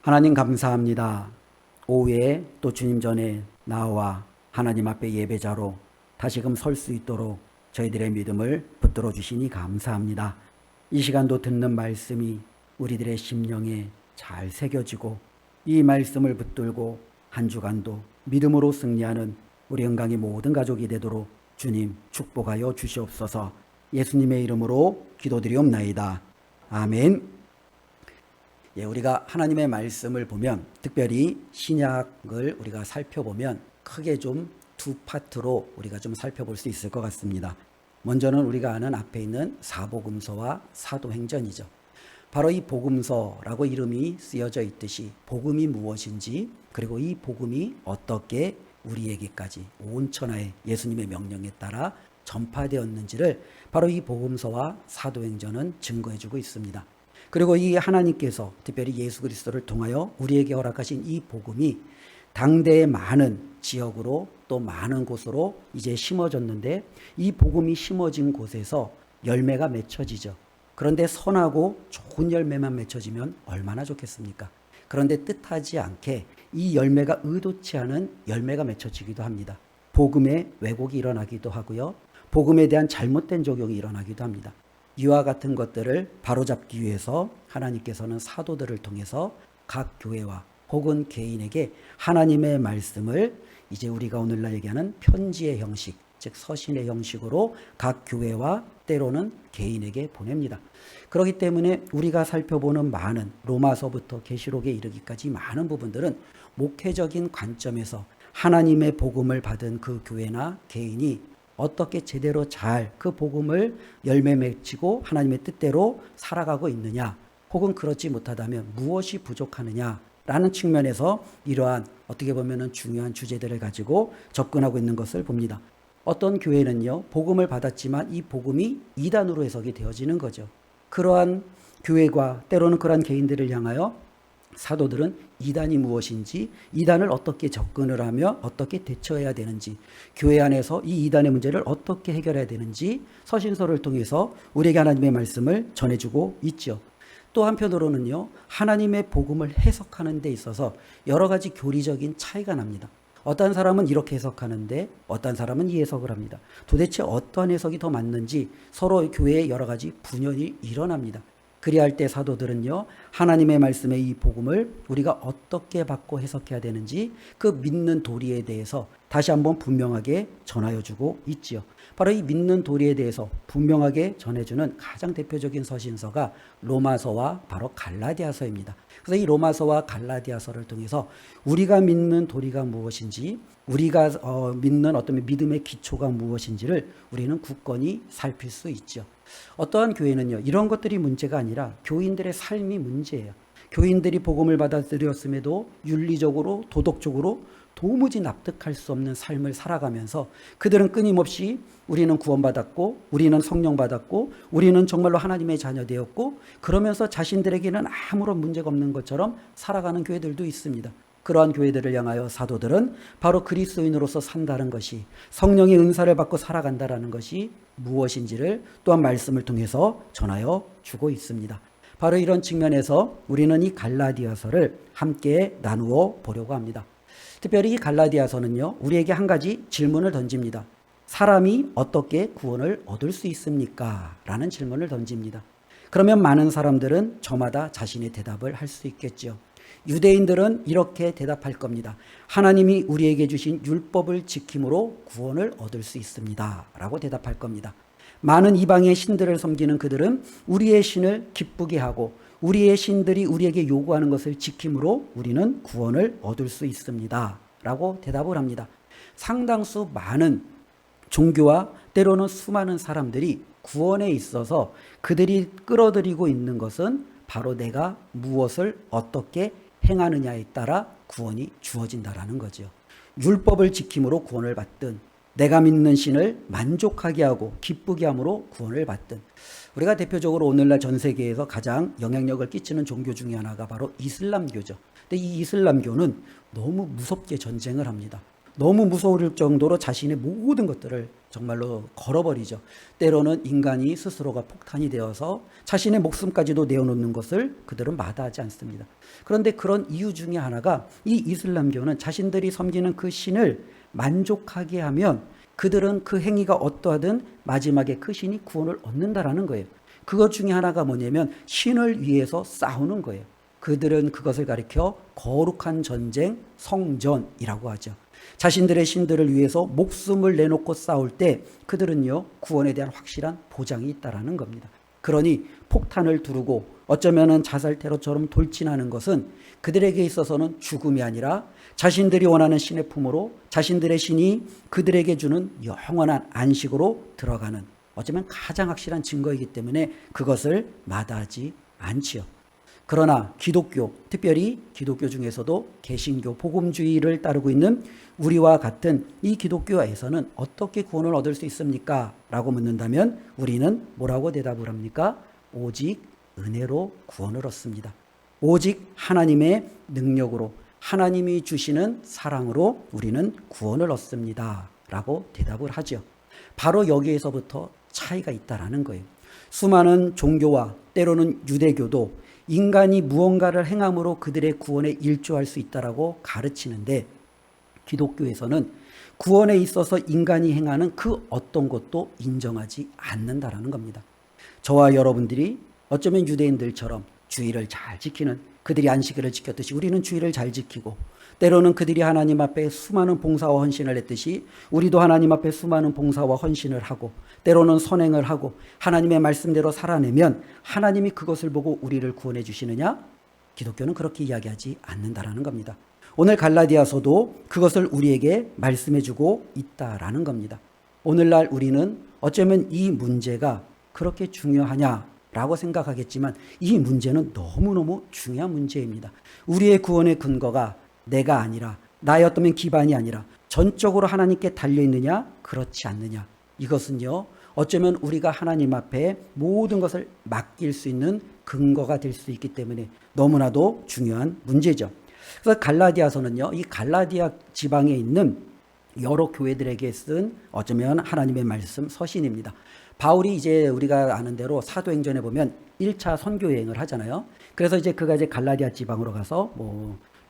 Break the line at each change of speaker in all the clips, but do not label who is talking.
하나님 감사합니다. 오후에 또 주님 전에 나와 하나님 앞에 예배자로 다시금 설 수 있도록 저희들의 믿음을 붙들어 주시니 감사합니다. 이 시간도 듣는 말씀이 우리들의 심령에 잘 새겨지고 이 말씀을 붙들고 한 주간도 믿음으로 승리하는 우리 영광의 모든 가족이 되도록 주님 축복하여 주시옵소서. 예수님의 이름으로 기도드리옵나이다. 아멘. 우리가 하나님의 말씀을 보면 특별히 신약을 우리가 살펴보면 크게 좀 두 파트로 우리가 좀 살펴볼 수 있을 것 같습니다. 먼저는 우리가 아는 앞에 있는 사복음서와 사도행전이죠. 바로 이 복음서라고 이름이 쓰여져 있듯이 복음이 무엇인지, 그리고 이 복음이 어떻게 우리에게까지 온 천하의 예수님의 명령에 따라 전파되었는지를 바로 이 복음서와 사도행전은 증거해주고 있습니다. 그리고 이 하나님께서 특별히 예수 그리스도를 통하여 우리에게 허락하신 이 복음이 당대의 많은 지역으로 또 많은 곳으로 이제 심어졌는데, 이 복음이 심어진 곳에서 열매가 맺혀지죠. 그런데 선하고 좋은 열매만 맺혀지면 얼마나 좋겠습니까? 그런데 뜻하지 않게 이 열매가 의도치 않은 열매가 맺혀지기도 합니다. 복음의 왜곡이 일어나기도 하고요. 복음에 대한 잘못된 적용이 일어나기도 합니다. 이와 같은 것들을 바로잡기 위해서 하나님께서는 사도들을 통해서 각 교회와 혹은 개인에게 하나님의 말씀을 이제 우리가 오늘날 얘기하는 편지의 형식, 즉 서신의 형식으로 각 교회와 때로는 개인에게 보냅니다. 그렇기 때문에 우리가 살펴보는 많은 로마서부터 계시록에 이르기까지 많은 부분들은 목회적인 관점에서 하나님의 복음을 받은 그 교회나 개인이 어떻게 제대로 잘 그 복음을 열매 맺히고 하나님의 뜻대로 살아가고 있느냐, 혹은 그렇지 못하다면 무엇이 부족하느냐 라는 측면에서 이러한 어떻게 보면 중요한 주제들을 가지고 접근하고 있는 것을 봅니다. 어떤 교회는요, 복음을 받았지만 이 복음이 이단으로 해석이 되어지는 거죠. 그러한 교회과 때로는 그러한 개인들을 향하여 사도들은 이단이 무엇인지, 이단을 어떻게 접근을 하며 어떻게 대처해야 되는지, 교회 안에서 이 이단의 문제를 어떻게 해결해야 되는지 서신서를 통해서 우리에게 하나님의 말씀을 전해주고 있죠. 또 한편으로는요, 하나님의 복음을 해석하는 데 있어서 여러 가지 교리적인 차이가 납니다. 어떤 사람은 이렇게 해석하는데 어떤 사람은 이 해석을 합니다. 도대체 어떤 해석이 더 맞는지 서로 교회에 여러 가지 분열이 일어납니다. 그리할 때 사도들은요, 하나님의 말씀의 이 복음을 우리가 어떻게 받고 해석해야 되는지 그 믿는 도리에 대해서 다시 한번 분명하게 전하여 주고 있지요. 바로 이 믿는 도리에 대해서 분명하게 전해주는 가장 대표적인 서신서가 로마서와 바로 갈라디아서입니다. 그래서 이 로마서와 갈라디아서를 통해서 우리가 믿는 도리가 무엇인지, 우리가 믿는 어떤 믿음의 기초가 무엇인지를 우리는 굳건히 살필 수 있죠. 어떠한 교회는요, 이런 것들이 문제가 아니라 교인들의 삶이 문제예요. 교인들이 복음을 받아들였음에도 윤리적으로 도덕적으로 도무지 납득할 수 없는 삶을 살아가면서 그들은 끊임없이 우리는 구원받았고 우리는 성령 받았고 우리는 정말로 하나님의 자녀 되었고 그러면서 자신들에게는 아무런 문제가 없는 것처럼 살아가는 교회들도 있습니다. 그러한 교회들을 향하여 사도들은 바로 그리스도인으로서 산다는 것이, 성령의 은사를 받고 살아간다는 것이 무엇인지를 또한 말씀을 통해서 전하여 주고 있습니다. 바로 이런 측면에서 우리는 이 갈라디아서를 함께 나누어 보려고 합니다. 특별히 이 갈라디아서는요, 우리에게 한 가지 질문을 던집니다. 사람이 어떻게 구원을 얻을 수 있습니까? 라는 질문을 던집니다. 그러면 많은 사람들은 저마다 자신의 대답을 할 수 있겠죠. 유대인들은 이렇게 대답할 겁니다. 하나님이 우리에게 주신 율법을 지킴으로 구원을 얻을 수 있습니다. 라고 대답할 겁니다. 많은 이방의 신들을 섬기는 그들은 우리의 신을 기쁘게 하고 우리의 신들이 우리에게 요구하는 것을 지킴으로 우리는 구원을 얻을 수 있습니다. 라고 대답을 합니다. 상당수 많은 종교와 때로는 수많은 사람들이 구원에 있어서 그들이 끌어들이고 있는 것은 바로 내가 무엇을 어떻게 행하느냐에 따라 구원이 주어진다라는 거죠. 율법을 지킴으로 구원을 받든 내가 믿는 신을 만족하게 하고 기쁘게 함으로 구원을 받든, 우리가 대표적으로 오늘날 전 세계에서 가장 영향력을 끼치는 종교 중에 하나가 바로 이슬람교죠. 근데 이 이슬람교는 너무 무섭게 전쟁을 합니다. 너무 무서울 정도로 자신의 모든 것들을 정말로 걸어버리죠. 때로는 인간이 스스로가 폭탄이 되어서 자신의 목숨까지도 내어놓는 것을 그들은 마다하지 않습니다. 그런데 그런 이유 중에 하나가 이 이슬람교는 자신들이 섬기는 그 신을 만족하게 하면 그들은 그 행위가 어떠하든 마지막에 그 신이 구원을 얻는다라는 거예요. 그것 중에 하나가 뭐냐면 신을 위해서 싸우는 거예요. 그들은 그것을 가리켜 거룩한 전쟁, 성전이라고 하죠. 자신들의 신들을 위해서 목숨을 내놓고 싸울 때 그들은요, 구원에 대한 확실한 보장이 있다라는 겁니다. 그러니 폭탄을 두르고 어쩌면은 자살 테러처럼 돌진하는 것은 그들에게 있어서는 죽음이 아니라 자신들이 원하는 신의 품으로 자신들의 신이 그들에게 주는 영원한 안식으로 들어가는 어쩌면 가장 확실한 증거이기 때문에 그것을 마다하지 않지요. 그러나 기독교, 특별히 기독교 중에서도 개신교, 복음주의를 따르고 있는 우리와 같은 이 기독교에서는 어떻게 구원을 얻을 수 있습니까? 라고 묻는다면 우리는 뭐라고 대답을 합니까? 오직 은혜로 구원을 얻습니다. 오직 하나님의 능력으로, 하나님이 주시는 사랑으로 우리는 구원을 얻습니다. 라고 대답을 하죠. 바로 여기에서부터 차이가 있다라는 거예요. 수많은 종교와 때로는 유대교도 인간이 무언가를 행함으로 그들의 구원에 일조할 수 있다라고 가르치는데 기독교에서는 구원에 있어서 인간이 행하는 그 어떤 것도 인정하지 않는다라는 겁니다. 저와 여러분들이 어쩌면 유대인들처럼 주의를 잘 지키는 그들이 안식일을 지켰듯이 우리는 주의를 잘 지키고 때로는 그들이 하나님 앞에 수많은 봉사와 헌신을 했듯이 우리도 하나님 앞에 수많은 봉사와 헌신을 하고 때로는 선행을 하고 하나님의 말씀대로 살아내면 하나님이 그것을 보고 우리를 구원해 주시느냐? 기독교는 그렇게 이야기하지 않는다라는 겁니다. 오늘 갈라디아서도 그것을 우리에게 말씀해 주고 있다라는 겁니다. 오늘날 우리는 어쩌면 이 문제가 그렇게 중요하냐라고 생각하겠지만 이 문제는 너무너무 중요한 문제입니다. 우리의 구원의 근거가 내가 아니라 나의 어떤 기반이 아니라 전적으로 하나님께 달려있느냐 그렇지 않느냐 이것은요 어쩌면 우리가 하나님 앞에 모든 것을 맡길 수 있는 근거가 될 수 있기 때문에 너무나도 중요한 문제죠. 그래서 갈라디아서는요 이 갈라디아 지방에 있는 여러 교회들에게 쓴 어쩌면 하나님의 말씀 서신입니다. 바울이 이제 우리가 아는 대로 사도행전에 보면 1차 선교 여행을 하잖아요. 그래서 이제 그가 이제 갈라디아 지방으로 가서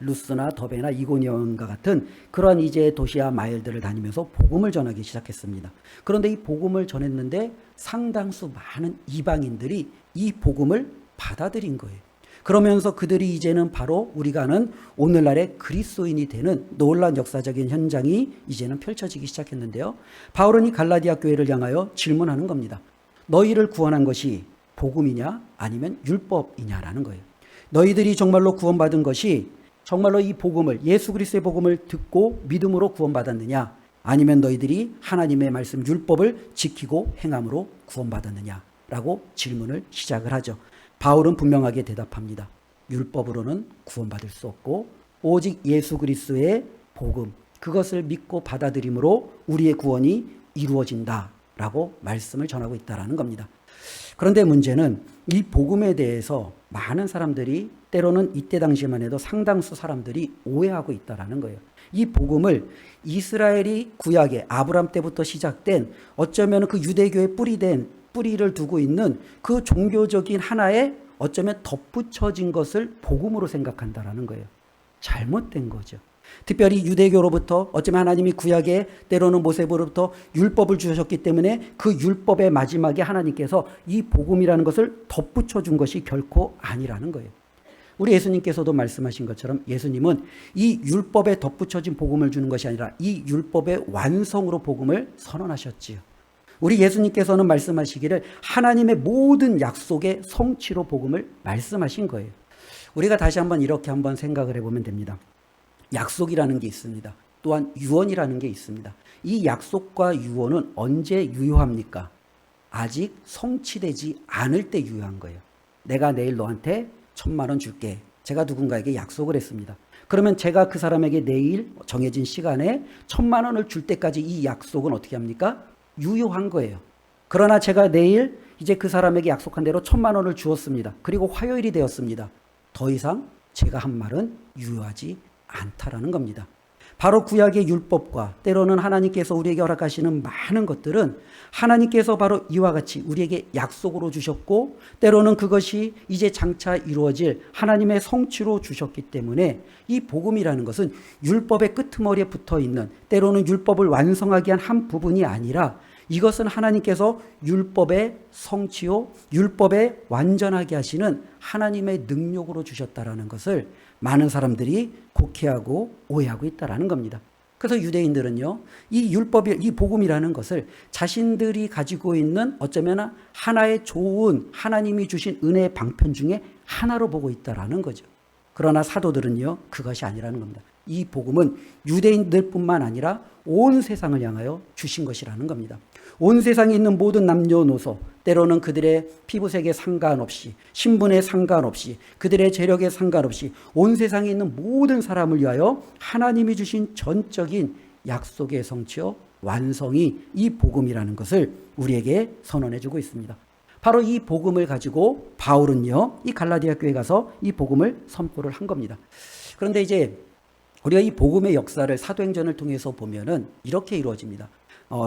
루스나 더베나 이고니온과 같은 그런 이제 도시와 마을들을 다니면서 복음을 전하기 시작했습니다. 그런데 이 복음을 전했는데 상당수 많은 이방인들이 이 복음을 받아들인 거예요. 그러면서 그들이 이제는 바로 우리가 아는 오늘날의 그리스도인이 되는 놀라운 역사적인 현장이 이제는 펼쳐지기 시작했는데요. 바울은 이 갈라디아 교회를 향하여 질문하는 겁니다. 너희를 구원한 것이 복음이냐 아니면 율법이냐라는 거예요. 너희들이 정말로 구원받은 것이 정말로 이 복음을 예수 그리스도의 복음을 듣고 믿음으로 구원받았느냐 아니면 너희들이 하나님의 말씀 율법을 지키고 행함으로 구원받았느냐라고 질문을 시작을 하죠. 바울은 분명하게 대답합니다. 율법으로는 구원받을 수 없고 오직 예수 그리스도의 복음 그것을 믿고 받아들임으로 우리의 구원이 이루어진다라고 말씀을 전하고 있다라는 겁니다. 그런데 문제는 이 복음에 대해서 많은 사람들이 때로는 이때 당시만 해도 상당수 사람들이 오해하고 있다라는 거예요. 이 복음을 이스라엘이 구약의 아브람 때부터 시작된 어쩌면 그 유대교의 뿌리를 두고 있는 그 종교적인 하나의 어쩌면 덧붙여진 것을 복음으로 생각한다라는 거예요. 잘못된 거죠. 특별히 유대교로부터 어쩌면 하나님이 구약에 때로는 모세로부터 율법을 주셨기 때문에 그 율법의 마지막에 하나님께서 이 복음이라는 것을 덧붙여 준 것이 결코 아니라는 거예요. 우리 예수님께서도 말씀하신 것처럼 예수님은 이 율법에 덧붙여진 복음을 주는 것이 아니라 이 율법의 완성으로 복음을 선언하셨지요. 우리 예수님께서는 말씀하시기를 하나님의 모든 약속의 성취로 복음을 말씀하신 거예요. 우리가 다시 한번 이렇게 한번 생각을 해보면 됩니다. 약속이라는 게 있습니다. 또한 유언이라는 게 있습니다. 이 약속과 유언은 언제 유효합니까? 아직 성취되지 않을 때 유효한 거예요. 내가 내일 너한테 1,000만 원 줄게. 제가 누군가에게 약속을 했습니다. 그러면 제가 그 사람에게 내일 정해진 시간에 1,000만 원을 줄 때까지 이 약속은 어떻게 합니까? 유효한 거예요. 그러나 제가 내일 이제 그 사람에게 약속한 대로 1,000만 원을 주었습니다. 그리고 화요일이 되었습니다. 더 이상 제가 한 말은 유효하지 않다라는 겁니다. 바로 구약의 율법과 때로는 하나님께서 우리에게 허락하시는 많은 것들은 하나님께서 바로 이와 같이 우리에게 약속으로 주셨고 때로는 그것이 이제 장차 이루어질 하나님의 성취로 주셨기 때문에 이 복음이라는 것은 율법의 끄트머리에 붙어 있는 때로는 율법을 완성하기 위한 한 부분이 아니라 이것은 하나님께서 율법의 성취요, 율법에 완전하게 하시는 하나님의 능력으로 주셨다라는 것을 많은 사람들이 곡해하고 오해하고 있다라는 겁니다. 그래서 유대인들은요, 이 복음이라는 것을 자신들이 가지고 있는 어쩌면 하나의 좋은 하나님이 주신 은혜의 방편 중에 하나로 보고 있다라는 거죠. 그러나 사도들은요, 그것이 아니라는 겁니다. 이 복음은 유대인들뿐만 아니라 온 세상을 향하여 주신 것이라는 겁니다. 온 세상에 있는 모든 남녀노소, 때로는 그들의 피부색에 상관없이, 신분에 상관없이, 그들의 재력에 상관없이 온 세상에 있는 모든 사람을 위하여 하나님이 주신 전적인 약속의 성취요, 완성이 이 복음이라는 것을 우리에게 선언해 주고 있습니다. 바로 이 복음을 가지고 바울은요, 이 갈라디아 교회에 가서 이 복음을 선포를 한 겁니다. 그런데 이제 우리가 이 복음의 역사를 사도행전을 통해서 보면은 이렇게 이루어집니다.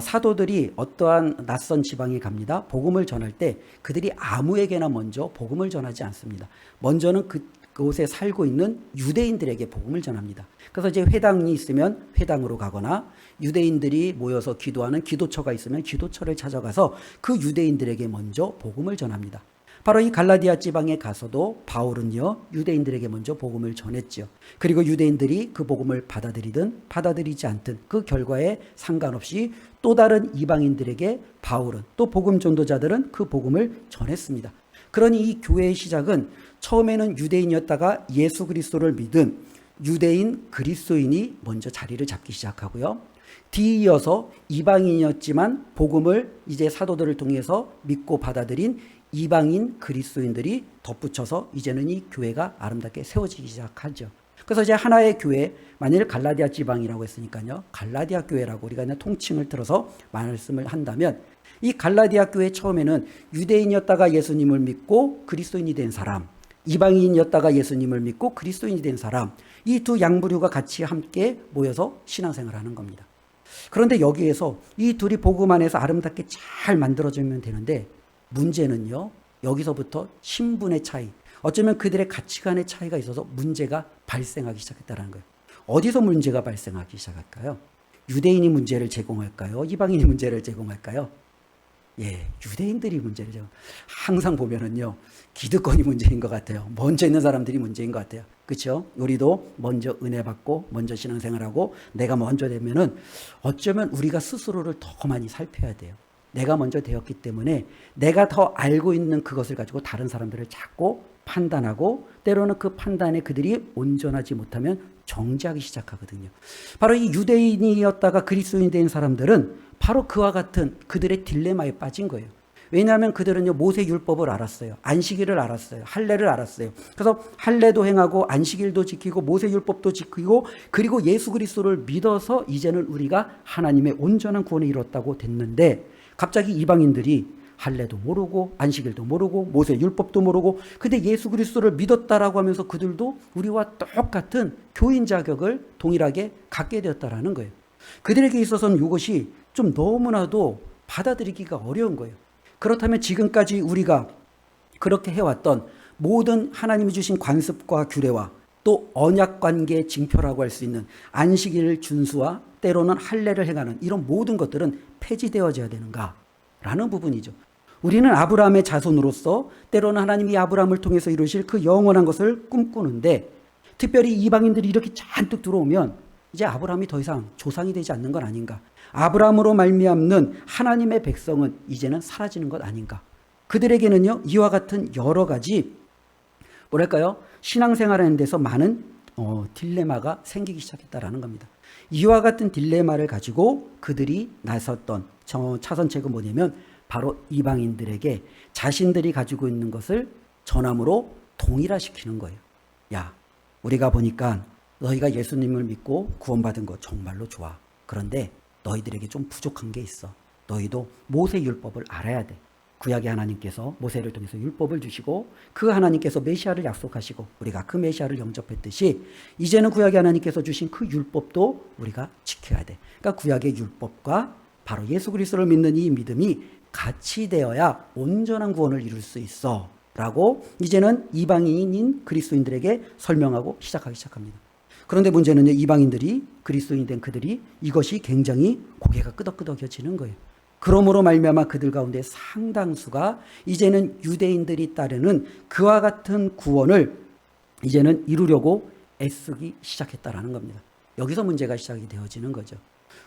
사도들이 어떠한 낯선 지방에 갑니다. 복음을 전할 때 그들이 아무에게나 먼저 복음을 전하지 않습니다. 먼저는 그곳에 살고 있는 유대인들에게 복음을 전합니다. 그래서 이제 회당이 있으면 회당으로 가거나 유대인들이 모여서 기도하는 기도처가 있으면 기도처를 찾아가서 그 유대인들에게 먼저 복음을 전합니다. 바로 이 갈라디아 지방에 가서도 바울은요, 유대인들에게 먼저 복음을 전했죠. 그리고 유대인들이 그 복음을 받아들이든 받아들이지 않든 그 결과에 상관없이 또 다른 이방인들에게 바울은, 또 복음 전도자들은 그 복음을 전했습니다. 그러니 이 교회의 시작은 처음에는 유대인이었다가 예수 그리스도를 믿은 유대인 그리스도인이 먼저 자리를 잡기 시작하고요. 뒤이어서 이방인이었지만 복음을 이제 사도들을 통해서 믿고 받아들인 이방인 그리스도인들이 덧붙여서 이제는 이 교회가 아름답게 세워지기 시작하죠. 그래서 이제 하나의 교회, 만일 갈라디아 지방이라고 했으니까요, 갈라디아 교회라고 우리가 그냥 통칭을 들어서 말씀을 한다면, 이 갈라디아 교회 처음에는 유대인이었다가 예수님을 믿고 그리스도인이 된 사람, 이방인이었다가 예수님을 믿고 그리스도인이 된 사람, 이 두 양부류가 같이 함께 모여서 신앙생활을 하는 겁니다. 그런데 여기에서 이 둘이 복음 안에서 아름답게 잘 만들어지면 되는데, 문제는요, 여기서부터 신분의 차이, 어쩌면 그들의 가치관의 차이가 있어서 문제가 발생하기 시작했다는 거예요. 어디서 문제가 발생하기 시작할까요? 유대인이 문제를 제공할까요? 이방인이 문제를 제공할까요? 유대인들이 문제를 항상 보면은요, 기득권이 문제인 것 같아요. 먼저 있는 사람들이 문제인 것 같아요. 그렇죠? 우리도 먼저 은혜 받고 먼저 신앙생활하고 내가 먼저 되면은 어쩌면 우리가 스스로를 더 많이 살펴야 돼요. 내가 먼저 되었기 때문에 내가 더 알고 있는 그것을 가지고 다른 사람들을 자꾸 판단하고 때로는 그 판단에 그들이 온전하지 못하면 정죄하기 시작하거든요. 바로 이 유대인이었다가 그리스도인이 된 사람들은 바로 그와 같은 그들의 딜레마에 빠진 거예요. 왜냐하면 그들은요, 모세 율법을 알았어요. 안식일을 알았어요. 할례를 알았어요. 그래서 할례도 행하고 안식일도 지키고 모세 율법도 지키고 그리고 예수 그리스도를 믿어서 이제는 우리가 하나님의 온전한 구원을 이뤘다고 됐는데, 갑자기 이방인들이 할례도 모르고 안식일도 모르고 모세 율법도 모르고 근데 예수 그리스도를 믿었다라고 하면서 그들도 우리와 똑같은 교인 자격을 동일하게 갖게 되었다라는 거예요. 그들에게 있어서는 이것이 좀 너무나도 받아들이기가 어려운 거예요. 그렇다면 지금까지 우리가 그렇게 해왔던 모든 하나님이 주신 관습과 규례와 또 언약관계의 징표라고 할 수 있는 안식일 준수와 때로는 할례를 행하는 이런 모든 것들은 폐지되어져야 되는가라는 부분이죠. 우리는 아브라함의 자손으로서 때로는 하나님이 아브라함을 통해서 이루실 그 영원한 것을 꿈꾸는데, 특별히 이방인들이 이렇게 잔뜩 들어오면 이제 아브라함이 더 이상 조상이 되지 않는 건 아닌가, 아브라함으로 말미암는 하나님의 백성은 이제는 사라지는 것 아닌가. 그들에게는요, 이와 같은 여러 가지 뭐랄까요, 신앙생활하는 데서 많은 딜레마가 생기기 시작했다라는 겁니다. 이와 같은 딜레마를 가지고 그들이 나섰던 차선책은 뭐냐면 바로 이방인들에게 자신들이 가지고 있는 것을 전함으로 동일화시키는 거예요. 야, 우리가 보니까 너희가 예수님을 믿고 구원받은 거 정말로 좋아. 그런데 너희들에게 좀 부족한 게 있어. 너희도 모세 율법을 알아야 돼. 구약의 하나님께서 모세를 통해서 율법을 주시고 그 하나님께서 메시아를 약속하시고 우리가 그 메시아를 영접했듯이 이제는 구약의 하나님께서 주신 그 율법도 우리가 지켜야 돼. 그러니까 구약의 율법과 바로 예수 그리스도를 믿는 이 믿음이 같이 되어야 온전한 구원을 이룰 수 있어 라고 이제는 이방인인 그리스도인들에게 설명하고 시작하기 시작합니다. 그런데 문제는요, 이방인들이 그리스도인 된 그들이 이것이 굉장히 고개가 끄덕끄덕여지는 거예요. 그러므로 말미암아 그들 가운데 상당수가 이제는 유대인들이 따르는 그와 같은 구원을 이제는 이루려고 애쓰기 시작했다라는 겁니다. 여기서 문제가 시작이 되어지는 거죠.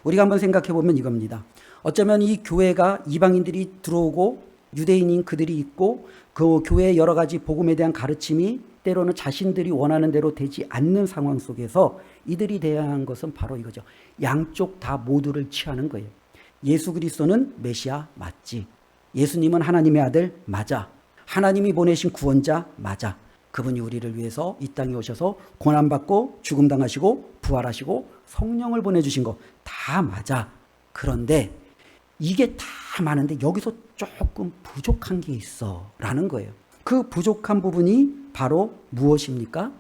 우리가 한번 생각해 보면 이겁니다. 어쩌면 이 교회가 이방인들이 들어오고 유대인인 그들이 있고 그 교회의 여러 가지 복음에 대한 가르침이 때로는 자신들이 원하는 대로 되지 않는 상황 속에서 이들이 대한 것은 바로 이거죠. 양쪽 다 모두를 취하는 거예요. 예수 그리스도는 메시아 맞지. 예수님은 하나님의 아들 맞아. 하나님이 보내신 구원자 맞아. 그분이 우리를 위해서 이 땅에 오셔서 고난받고 죽음당하시고 부활하시고 성령을 보내주신 거 다 맞아. 그런데 이게 다 많은데 여기서 조금 부족한 게 있어 라는 거예요. 그 부족한 부분이 바로 무엇입니까?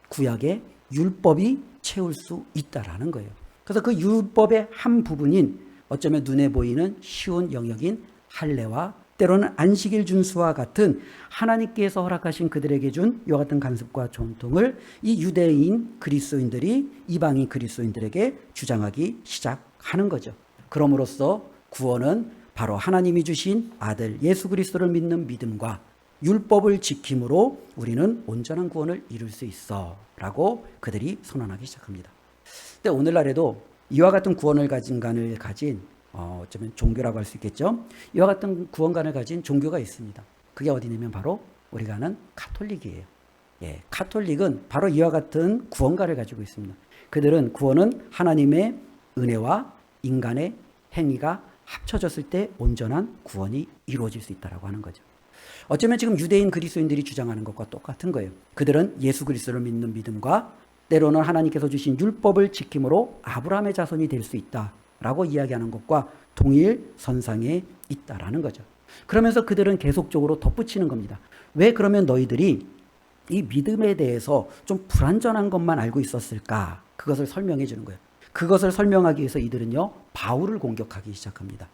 구약의 율법이 채울 수 있다라는 거예요. 그래서 그 율법의 한 부분인 어쩌면 눈에 보이는 쉬운 영역인 할례와 때로는 안식일 준수와 같은 하나님께서 허락하신 그들에게 준 이와 같은 간습과 전통을 이 유대인 그리스도인들이 이방인 그리스도인들에게 주장하기 시작하는 거죠. 그럼으로써 구원은 바로 하나님이 주신 아들 예수 그리스도를 믿는 믿음과 율법을 지킴으로 우리는 온전한 구원을 이룰 수 있어 라고 그들이 선언하기 시작합니다. 근데 오늘날에도 이와 같은 구원을 가진 어쩌면 종교라고 할 수 있겠죠. 이와 같은 구원관을 가진 종교가 있습니다. 그게 어디냐면 바로 우리가 아는 가톨릭이에요. 예, 가톨릭은 바로 이와 같은 구원관을 가지고 있습니다. 그들은 구원은 하나님의 은혜와 인간의 행위가 합쳐졌을 때 온전한 구원이 이루어질 수 있다라고 하는 거죠. 어쩌면 지금 유대인 그리스도인들이 주장하는 것과 똑같은 거예요. 그들은 예수 그리스도를 믿는 믿음과 때로는 하나님께서 주신 율법을 지킴으로 아브라함의 자손이 될 수 있다라고 이야기하는 것과 동일 선상에 있다라는 거죠. 그러면서 그들은 계속적으로 덧붙이는 겁니다. 왜 그러면 너희들이 이 믿음에 대해서 좀 불완전한 것만 알고 있었을까? 그것을 설명해 주는 거예요. 그것을 설명하기 위해서 이들은요, 바울을 공격하기 시작합니다.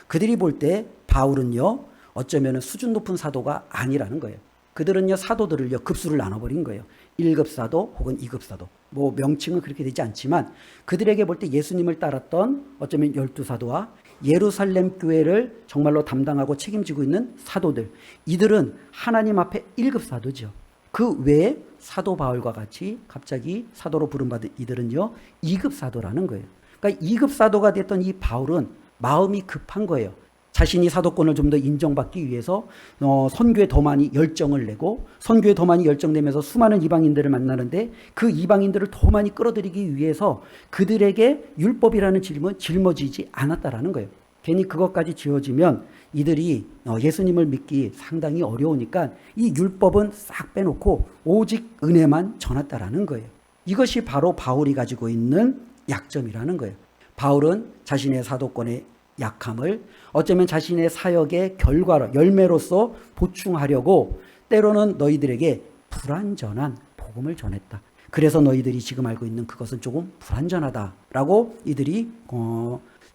그들이 볼 때 바울은요, 어쩌면 수준 높은 사도가 아니라는 거예요. 그들은요, 사도들을요, 급수를 나눠버린 거예요. 1급 사도 혹은 2급 사도. 뭐 명칭은 그렇게 되지 않지만 그들에게 볼 때 예수님을 따랐던 어쩌면 12사도와 예루살렘 교회를 정말로 담당하고 책임지고 있는 사도들. 이들은 하나님 앞에 1급 사도죠. 그 외에 사도 바울과 같이 갑자기 사도로 부름받은 이들은요, 2급 사도라는 거예요. 그러니까 2급 사도가 됐던 이 바울은 마음이 급한 거예요. 자신이 사도권을 좀 더 인정받기 위해서 선교에 더 많이 열정을 내고 선교에 더 많이 열정내면서 수많은 이방인들을 만나는데 그 이방인들을 더 많이 끌어들이기 위해서 그들에게 율법이라는 질문 짊어지지 않았다라는 거예요. 괜히 그것까지 지어지면 이들이 예수님을 믿기 상당히 어려우니까 이 율법은 싹 빼놓고 오직 은혜만 전했다라는 거예요. 이것이 바로 바울이 가지고 있는 약점이라는 거예요. 바울은 자신의 사도권의 약함을 어쩌면 자신의 사역의 결과로 열매로서 보충하려고 때로는 너희들에게 불완전한 복음을 전했다. 그래서 너희들이 지금 알고 있는 그것은 조금 불완전하다라고 이들이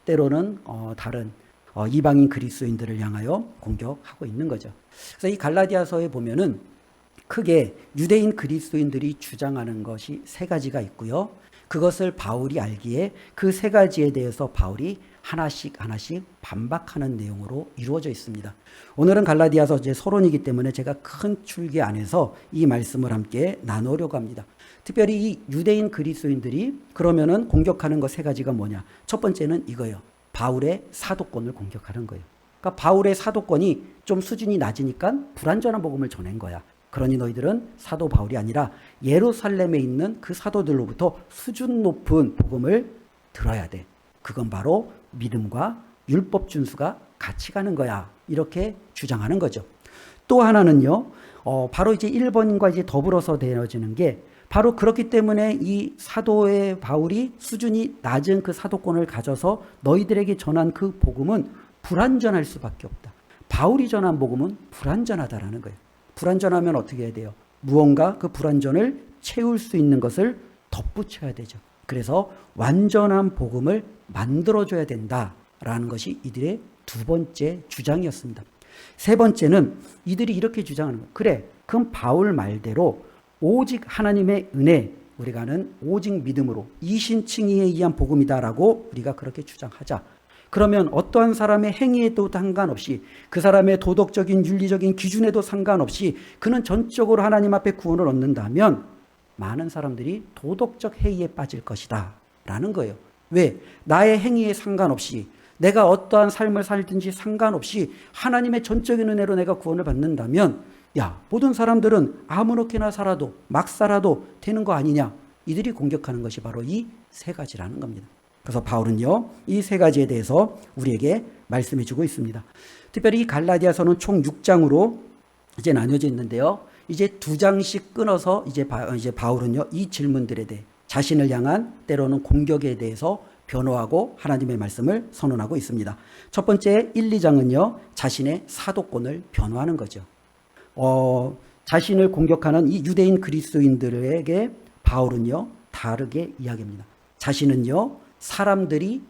때로는 다른 이방인 그리스도인들을 향하여 공격하고 있는 거죠. 그래서 이 갈라디아서에 보면은 크게 유대인 그리스도인들이 주장하는 것이 세 가지가 있고요. 그것을 바울이 알기에 그 세 가지에 대해서 바울이 하나씩 반박하는 내용으로 이루어져 있습니다. 오늘은 갈라디아서 제 서론이기 때문에 제가 큰 줄기 안에서 이 말씀을 함께 나누려고 합니다. 특별히 이 유대인 그리스도인들이 그러면은 공격하는 것 세 가지가 뭐냐? 첫 번째는 이거예요. 바울의 사도권을 공격하는 거예요. 그러니까 바울의 사도권이 좀 수준이 낮으니까 불완전한 복음을 전한 거야. 그러니 너희들은 사도 바울이 아니라 예루살렘에 있는 그 사도들로부터 수준 높은 복음을 들어야 돼. 그건 바로 믿음과 율법 준수가 같이 가는 거야. 이렇게 주장하는 거죠. 또 하나는요, 바로 이제 1번과 이제 더불어서 되어지는 게 바로 그렇기 때문에 이 사도의 바울이 수준이 낮은 그 사도권을 가져서 너희들에게 전한 그 복음은 불완전할 수밖에 없다. 바울이 전한 복음은 불완전하다라는 거예요. 불완전하면 어떻게 해야 돼요? 무언가 그 불완전을 채울 수 있는 것을 덧붙여야 되죠. 그래서 완전한 복음을 만들어줘야 된다라는 것이 이들의 두 번째 주장이었습니다. 세 번째는 이들이 이렇게 주장하는 거예요. 그래, 그럼 바울 말대로 오직 하나님의 은혜, 우리가 아는 오직 믿음으로 이신칭의에 의한 복음이다라고 우리가 그렇게 주장하자. 그러면 어떠한 사람의 행위에도 상관없이, 그 사람의 도덕적인 윤리적인 기준에도 상관없이 그는 전적으로 하나님 앞에 구원을 얻는다면 많은 사람들이 도덕적 해이에 빠질 것이다 라는 거예요. 왜? 나의 행위에 상관없이, 내가 어떠한 삶을 살든지 상관없이 하나님의 전적인 은혜로 내가 구원을 받는다면, 야, 모든 사람들은 아무렇게나 살아도 막 살아도 되는 거 아니냐, 이들이 공격하는 것이 바로 이 세 가지라는 겁니다. 그래서 바울은요, 이 세 가지에 대해서 우리에게 말씀해 주고 있습니다. 특별히 이 갈라디아서는 총 6장으로 이제 나뉘어져 있는데요. 이제 2장씩 끊어서 이제 바울은요, 이 질문들에 대해 자신을 향한 때로는 공격에 대해서 변호하고 하나님의 말씀을 선언하고 있습니다. 첫 번째 1, 2장은요, 자신의 사도권을 변호하는 거죠. 자신을 공격하는 이 유대인 그리스도인들에게 바울은요, 다르게 이야기합니다. 자신은요, 사람들이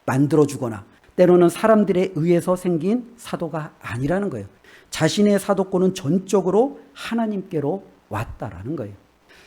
만들어주거나 때로는 사람들에 의해서 생긴 사도가 아니라는 거예요. 자신의 사도권은 전적으로 하나님께로 왔다라는 거예요.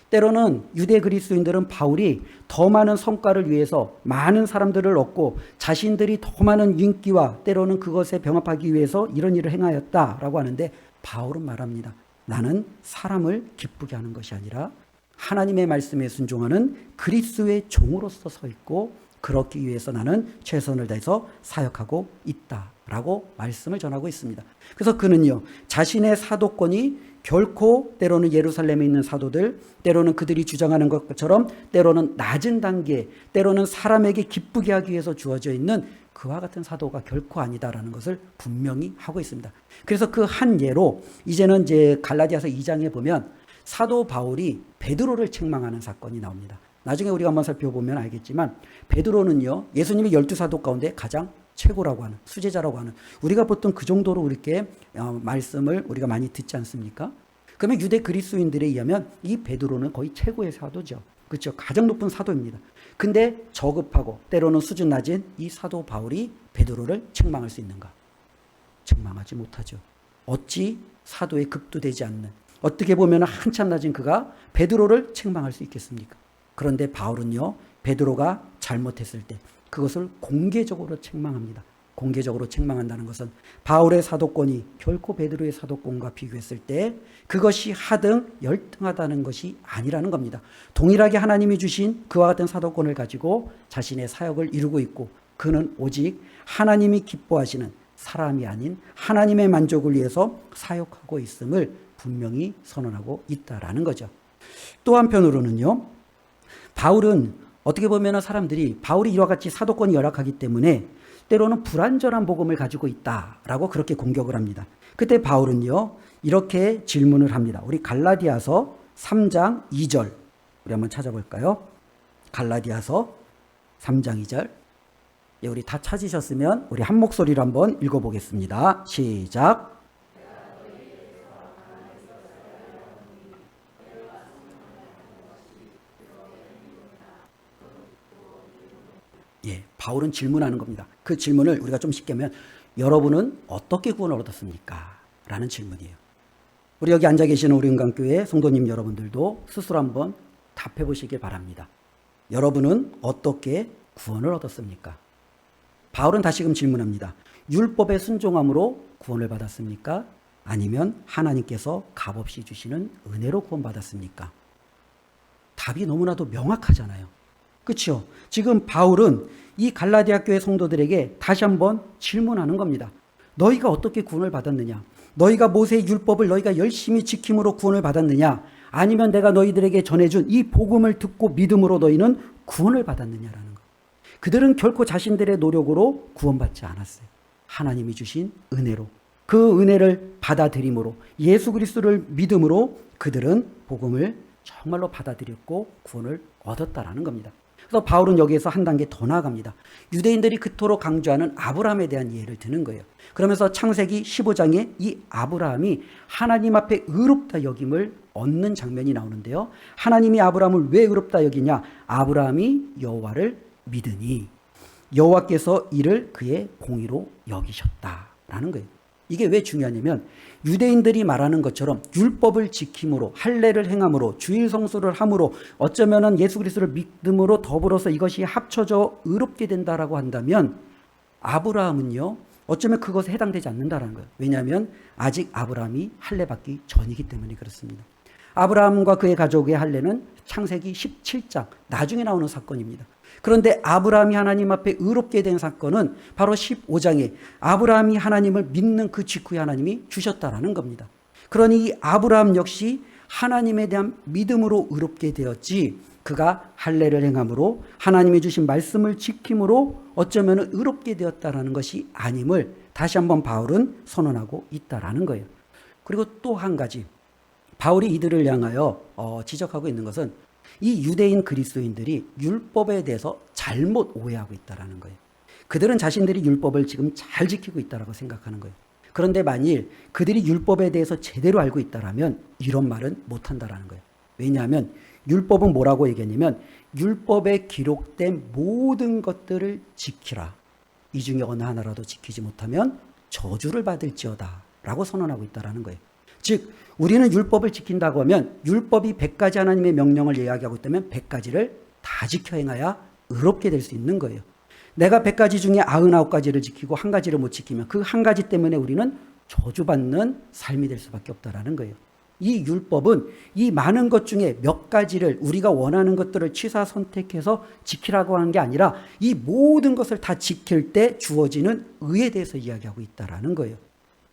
때로는 유대 그리스도인들은 바울이 더 많은 성과를 위해서 많은 사람들을 얻고 자신들이 더 많은 인기와 때로는 그것에 병합하기 위해서 이런 일을 행하였다라고 하는데, 바울은 말합니다. 나는 사람을 기쁘게 하는 것이 아니라 하나님의 말씀에 순종하는 그리스도의 종으로서 서 있고, 그렇기 위해서 나는 최선을 다해서 사역하고 있다라고 말씀을 전하고 있습니다. 그래서 그는요, 자신의 사도권이 결코 때로는 예루살렘에 있는 사도들, 때로는 그들이 주장하는 것처럼 때로는 낮은 단계, 때로는 사람에게 기쁘게 하기 위해서 주어져 있는 그와 같은 사도가 결코 아니다라는 것을 분명히 하고 있습니다. 그래서 그 한 예로 이제는 이제 갈라디아서 2장에 보면 사도 바울이 베드로를 책망하는 사건이 나옵니다. 나중에 우리가 한번 살펴보면 알겠지만, 베드로는요, 예수님의 12사도 가운데 가장 최고라고 하는, 수제자라고 하는, 우리가 보통 그 정도로 이렇게 말씀을 우리가 많이 듣지 않습니까? 그러면 유대 그리스도인들에 의하면 이 베드로는 거의 최고의 사도죠. 그렇죠? 가장 높은 사도입니다. 근데 저급하고 때로는 수준 낮은 이 사도 바울이 베드로를 책망할 수 있는가? 책망하지 못하죠. 어찌 사도에 급도되지 않는, 어떻게 보면 한참 낮은 그가 베드로를 책망할 수 있겠습니까? 그런데 바울은요, 베드로가 잘못했을 때 그것을 공개적으로 책망합니다. 공개적으로 책망한다는 것은 바울의 사도권이 결코 베드로의 사도권과 비교했을 때 그것이 하등 열등하다는 것이 아니라는 겁니다. 동일하게 하나님이 주신 그와 같은 사도권을 가지고 자신의 사역을 이루고 있고, 그는 오직 하나님이 기뻐하시는 사람이 아닌 하나님의 만족을 위해서 사역하고 있음을 분명히 선언하고 있다라는 거죠. 또 한편으로는요, 바울은 어떻게 보면 사람들이 바울이 이와 같이 사도권이 열악하기 때문에 때로는 불완전한 복음을 가지고 있다라고 그렇게 공격을 합니다. 그때 바울은요, 이렇게 질문을 합니다. 우리 갈라디아서 3장 2절 우리 한번 찾아볼까요? 갈라디아서 3장 2절. 예, 우리 다 찾으셨으면 우리 한 목소리로 한번 읽어보겠습니다. 시작. 예, 바울은 질문하는 겁니다. 그 질문을 우리가 좀 쉽게 하면, 여러분은 어떻게 구원을 얻었습니까? 라는 질문이에요. 우리 여기 앉아 계시는 우리 은강교회 성도님 여러분들도 스스로 한번 답해 보시길 바랍니다. 여러분은 어떻게 구원을 얻었습니까? 바울은 다시금 질문합니다. 율법의 순종함으로 구원을 받았습니까? 아니면 하나님께서 값없이 주시는 은혜로 구원받았습니까? 답이 너무나도 명확하잖아요. 그렇죠? 지금 바울은 이 갈라디아 교회 성도들에게 다시 한번 질문하는 겁니다. 너희가 어떻게 구원을 받았느냐? 너희가 모세의 율법을 너희가 열심히 지킴으로 구원을 받았느냐? 아니면 내가 너희들에게 전해준 이 복음을 듣고 믿음으로 너희는 구원을 받았느냐라는 거. 그들은 결코 자신들의 노력으로 구원받지 않았어요. 하나님이 주신 은혜로, 그 은혜를 받아들임으로, 예수 그리스도를 믿음으로 그들은 복음을 정말로 받아들였고 구원을 얻었다라는 겁니다. 그래서 바울은 여기에서 한 단계 더 나아갑니다. 유대인들이 그토록 강조하는 아브라함에 대한 이해를 드는 거예요. 그러면서 창세기 15장에 이 아브라함이 하나님 앞에 의롭다 여김을 얻는 장면이 나오는데요. 하나님이 아브라함을 왜 의롭다 여기냐? 아브라함이 여호와를 믿으니 여호와께서 이를 그의 공의로 여기셨다라는 거예요. 이게 왜 중요하냐면 유대인들이 말하는 것처럼 율법을 지킴으로 할례를 행함으로 주일 성수를 함으로 어쩌면은 예수 그리스도를 믿음으로 더불어서 이것이 합쳐져 의롭게 된다라고 한다면 아브라함은요 어쩌면 그것에 해당되지 않는다라는 거예요. 왜냐하면 아직 아브라함이 할례 받기 전이기 때문에 그렇습니다. 아브라함과 그의 가족의 할례는 창세기 17장 나중에 나오는 사건입니다. 그런데 아브라함이 하나님 앞에 의롭게 된 사건은 바로 15장에 아브라함이 하나님을 믿는 그 직후에 하나님이 주셨다라는 겁니다. 그러니 이 아브라함 역시 하나님에 대한 믿음으로 의롭게 되었지 그가 할례를 행함으로 하나님이 주신 말씀을 지킴으로 어쩌면 의롭게 되었다라는 것이 아님을 다시 한번 바울은 선언하고 있다라는 거예요. 그리고 또 한 가지 바울이 이들을 향하여 지적하고 있는 것은 이 유대인 그리스도인들이 율법에 대해서 잘못 오해하고 있다는 거예요. 그들은 자신들이 율법을 지금 잘 지키고 있다고 생각하는 거예요. 그런데 만일 그들이 율법에 대해서 제대로 알고 있다면 이런 말은 못한다는 거예요. 왜냐하면 율법은 뭐라고 얘기했냐면 율법에 기록된 모든 것들을 지키라. 이 중에 어느 하나라도 지키지 못하면 저주를 받을지어다 라고 선언하고 있다는 거예요. 즉 우리는 율법을 지킨다고 하면 율법이 100가지 하나님의 명령을 이야기하고 있다면 100가지를 다 지켜 행하야 의롭게 될 수 있는 거예요. 내가 100가지 중에 99가지를 지키고 한 가지를 못 지키면 그 한 가지 때문에 우리는 저주받는 삶이 될 수밖에 없다라는 거예요. 이 율법은 이 많은 것 중에 몇 가지를 우리가 원하는 것들을 취사 선택해서 지키라고 하는 게 아니라 이 모든 것을 다 지킬 때 주어지는 의에 대해서 이야기하고 있다라는 거예요.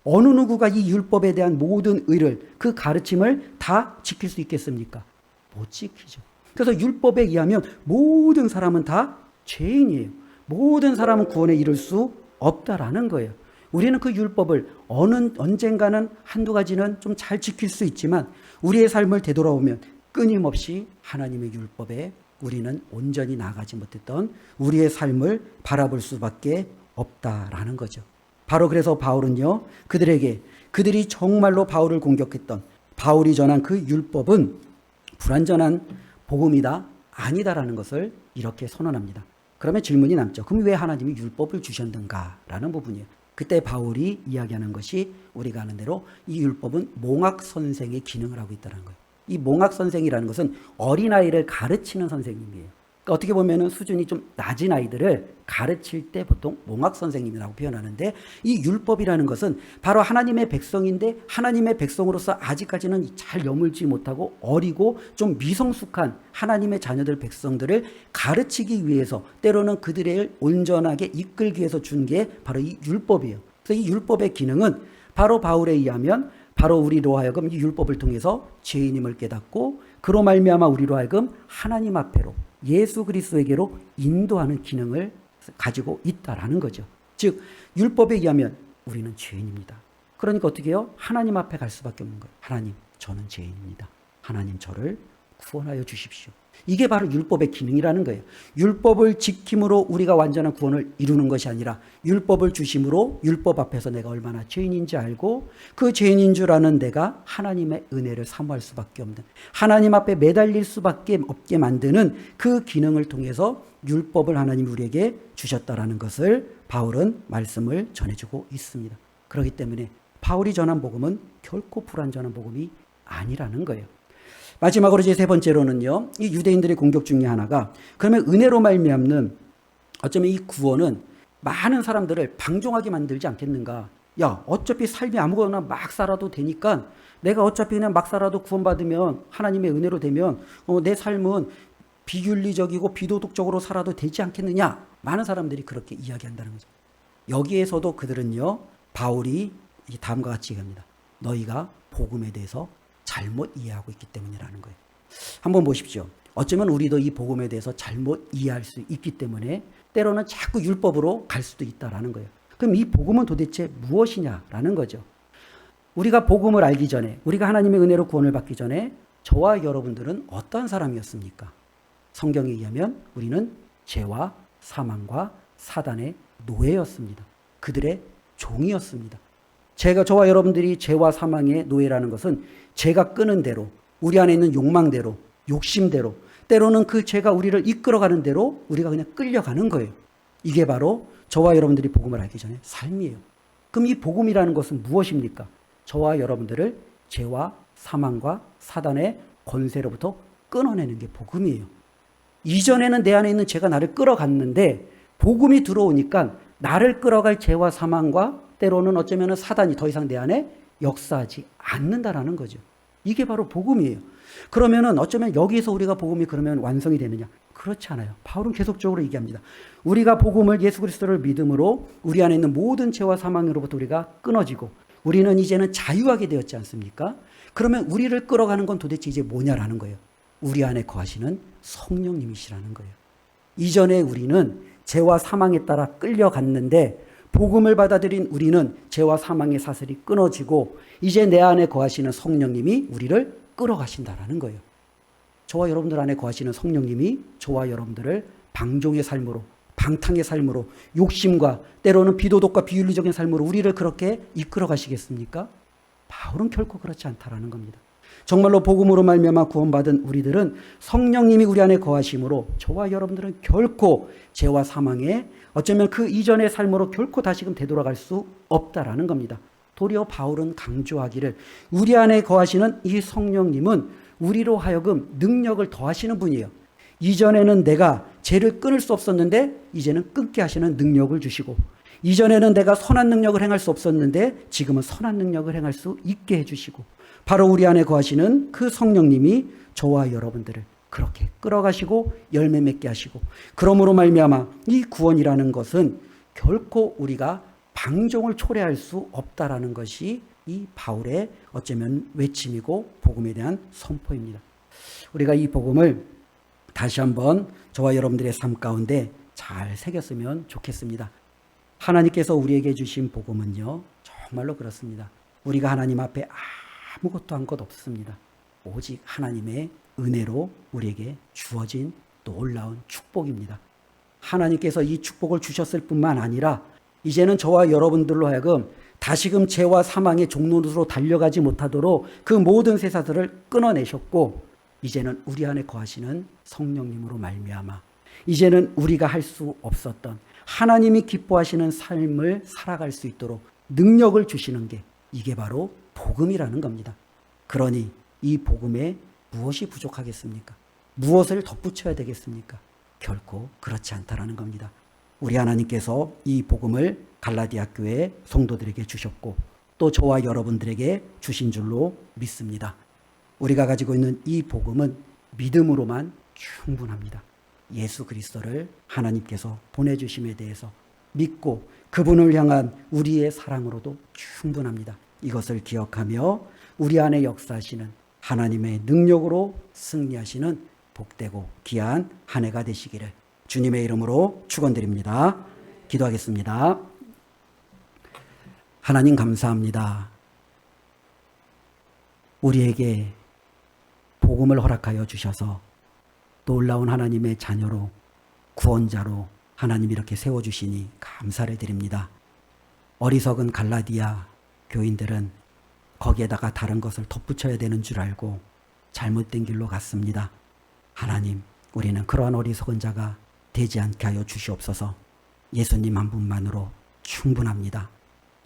어느 누구가 이 율법에 대한 모든 의를 그 가르침을 다 지킬 수 있겠습니까? 못 지키죠. 그래서 율법에 의하면 모든 사람은 다 죄인이에요. 모든 사람은 구원에 이를 수 없다라는 거예요. 우리는 그 율법을 언젠가는 한두 가지는 좀 잘 지킬 수 있지만 우리의 삶을 되돌아보면 끊임없이 하나님의 율법에 우리는 온전히 나아가지 못했던 우리의 삶을 바라볼 수밖에 없다라는 거죠. 바로 그래서 바울은요, 그들이 정말로 바울을 공격했던 바울이 전한 그 율법은 불완전한 복음이다, 아니다라는 것을 이렇게 선언합니다. 그러면 질문이 남죠. 그럼 왜 하나님이 율법을 주셨는가? 라는 부분이에요. 그때 바울이 이야기하는 것이 우리가 아는 대로 이 율법은 몽학 선생의 기능을 하고 있다는 거예요. 이 몽학 선생이라는 것은 어린아이를 가르치는 선생님이에요. 그러니까 어떻게 보면 수준이 좀 낮은 아이들을 가르칠 때 보통 몽학 선생님이라고 표현하는데 이 율법이라는 것은 바로 하나님의 백성인데 하나님의 백성으로서 아직까지는 잘 여물지 못하고 어리고 좀 미성숙한 하나님의 자녀들 백성들을 가르치기 위해서 때로는 그들을 온전하게 이끌기 위해서 준 게 바로 이 율법이에요. 그래서 이 율법의 기능은 바로 바울에 의하면 바로 우리로 하여금 이 율법을 통해서 죄인임을 깨닫고 그로 말미암아 우리로 하여금 하나님 앞에로 예수 그리스도에게로 인도하는 기능을 가지고 있다라는 거죠. 즉 율법에 의하면 우리는 죄인입니다. 그러니까 어떻게 해요? 하나님 앞에 갈 수밖에 없는 거예요. 하나님, 저는 죄인입니다. 하나님, 저를 구원하여 주십시오. 이게 바로 율법의 기능이라는 거예요. 율법을 지킴으로 우리가 완전한 구원을 이루는 것이 아니라 율법을 주심으로 율법 앞에서 내가 얼마나 죄인인지 알고 그 죄인인 줄 아는 내가 하나님의 은혜를 사모할 수밖에 없는, 하나님 앞에 매달릴 수밖에 없게 만드는 그 기능을 통해서 율법을 하나님이 우리에게 주셨다라는 것을 바울은 말씀을 전해주고 있습니다. 그렇기 때문에 바울이 전한 복음은 결코 불완전한 복음이 아니라는 거예요. 마지막으로 이제 세 번째로는요, 이 유대인들의 공격 중에 하나가 그러면 은혜로 말미암는 어쩌면 이 구원은 많은 사람들을 방종하게 만들지 않겠는가? 야, 어차피 삶이 아무거나 막 살아도 되니까 내가 어차피 그냥 막 살아도 구원받으면 하나님의 은혜로 되면 내 삶은 비윤리적이고 비도덕적으로 살아도 되지 않겠느냐? 많은 사람들이 그렇게 이야기한다는 거죠. 여기에서도 그들은요, 바울이 다음과 같이 얘기합니다. 너희가 복음에 대해서 잘못 이해하고 있기 때문이라는 거예요. 한번 보십시오. 어쩌면 우리도 이 복음에 대해서 잘못 이해할 수 있기 때문에 때로는 자꾸 율법으로 갈 수도 있다라는 거예요. 그럼 이 복음은 도대체 무엇이냐라는 거죠. 우리가 복음을 알기 전에, 우리가 하나님의 은혜로 구원을 받기 전에 저와 여러분들은 어떤 사람이었습니까? 성경에 의하면 우리는 죄와 사망과 사단의 노예였습니다. 그들의 종이었습니다. 저와 여러분들이 죄와 사망의 노예라는 것은 죄가 끄는 대로, 우리 안에 있는 욕망대로, 욕심대로, 때로는 그 죄가 우리를 이끌어가는 대로 우리가 그냥 끌려가는 거예요. 이게 바로 저와 여러분들이 복음을 알기 전에 삶이에요. 그럼 이 복음이라는 것은 무엇입니까? 저와 여러분들을 죄와 사망과 사단의 권세로부터 끊어내는 게 복음이에요. 이전에는 내 안에 있는 죄가 나를 끌어갔는데 복음이 들어오니까 나를 끌어갈 죄와 사망과 때로는 어쩌면 사단이 더 이상 내 안에 역사하지 않는다라는 거죠. 이게 바로 복음이에요. 그러면은 어쩌면 여기에서 우리가 복음이 그러면 완성이 되느냐? 그렇지 않아요. 바울은 계속적으로 얘기합니다. 우리가 복음을 예수 그리스도를 믿음으로 우리 안에 있는 모든 죄와 사망으로부터 우리가 끊어지고 우리는 이제는 자유하게 되었지 않습니까? 그러면 우리를 끌어가는 건 도대체 이제 뭐냐라는 거예요. 우리 안에 거하시는 성령님이시라는 거예요. 이전에 우리는 죄와 사망에 따라 끌려갔는데 복음을 받아들인 우리는 죄와 사망의 사슬이 끊어지고 이제 내 안에 거하시는 성령님이 우리를 끌어가신다라는 거예요. 저와 여러분들 안에 거하시는 성령님이 저와 여러분들을 방종의 삶으로, 방탕의 삶으로, 욕심과 때로는 비도덕과 비윤리적인 삶으로 우리를 그렇게 이끌어 가시겠습니까? 바울은 결코 그렇지 않다라는 겁니다. 정말로 복음으로 말미암아 구원받은 우리들은 성령님이 우리 안에 거하심으로 저와 여러분들은 결코 죄와 사망에 어쩌면 그 이전의 삶으로 결코 다시금 되돌아갈 수 없다라는 겁니다. 도리어 바울은 강조하기를 우리 안에 거하시는 이 성령님은 우리로 하여금 능력을 더하시는 분이에요. 이전에는 내가 죄를 끊을 수 없었는데 이제는 끊게 하시는 능력을 주시고 이전에는 내가 선한 능력을 행할 수 없었는데 지금은 선한 능력을 행할 수 있게 해주시고 바로 우리 안에 거하시는 그 성령님이 저와 여러분들을 그렇게 끌어가시고 열매 맺게 하시고 그러므로 말미암아 이 구원이라는 것은 결코 우리가 방종을 초래할 수 없다라는 것이 이 바울의 어쩌면 외침이고 복음에 대한 선포입니다. 우리가 이 복음을 다시 한번 저와 여러분들의 삶 가운데 잘 새겼으면 좋겠습니다. 하나님께서 우리에게 주신 복음은요, 정말로 그렇습니다. 우리가 하나님 앞에 아무것도 한 것 없습니다. 오직 하나님의 은혜로 우리에게 주어진 놀라운 축복입니다. 하나님께서 이 축복을 주셨을 뿐만 아니라 이제는 저와 여러분들로 하여금 다시금 죄와 사망의 종로로 달려가지 못하도록 그 모든 세사들을 끊어내셨고 이제는 우리 안에 거하시는 성령님으로 말미암아 이제는 우리가 할 수 없었던 하나님이 기뻐하시는 삶을 살아갈 수 있도록 능력을 주시는 게 이게 바로 복음이라는 겁니다. 그러니 이 복음에 무엇이 부족하겠습니까? 무엇을 덧붙여야 되겠습니까? 결코 그렇지 않다라는 겁니다. 우리 하나님께서 이 복음을 갈라디아 교회 성도들에게 주셨고 또 저와 여러분들에게 주신 줄로 믿습니다. 우리가 가지고 있는 이 복음은 믿음으로만 충분합니다. 예수 그리스도를 하나님께서 보내주심에 대해서 믿고 그분을 향한 우리의 사랑으로도 충분합니다. 이것을 기억하며 우리 안에 역사하시는 하나님의 능력으로 승리하시는 복되고 귀한 한 해가 되시기를 주님의 이름으로 축원드립니다. 기도하겠습니다. 하나님 감사합니다. 우리에게 복음을 허락하여 주셔서 놀라운 하나님의 자녀로 구원자로 하나님 이렇게 세워주시니 감사를 드립니다. 어리석은 갈라디아 교인들은 거기에다가 다른 것을 덧붙여야 되는 줄 알고 잘못된 길로 갔습니다. 하나님, 우리는 그러한 어리석은 자가 되지 않게 하여 주시옵소서. 예수님 한 분만으로 충분합니다.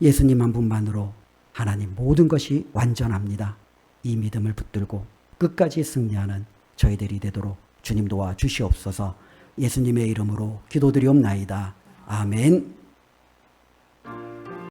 예수님 한 분만으로 하나님 모든 것이 완전합니다. 이 믿음을 붙들고 끝까지 승리하는 저희들이 되도록 주님 도와 주시옵소서. 예수님의 이름으로 기도드리옵나이다. 아멘.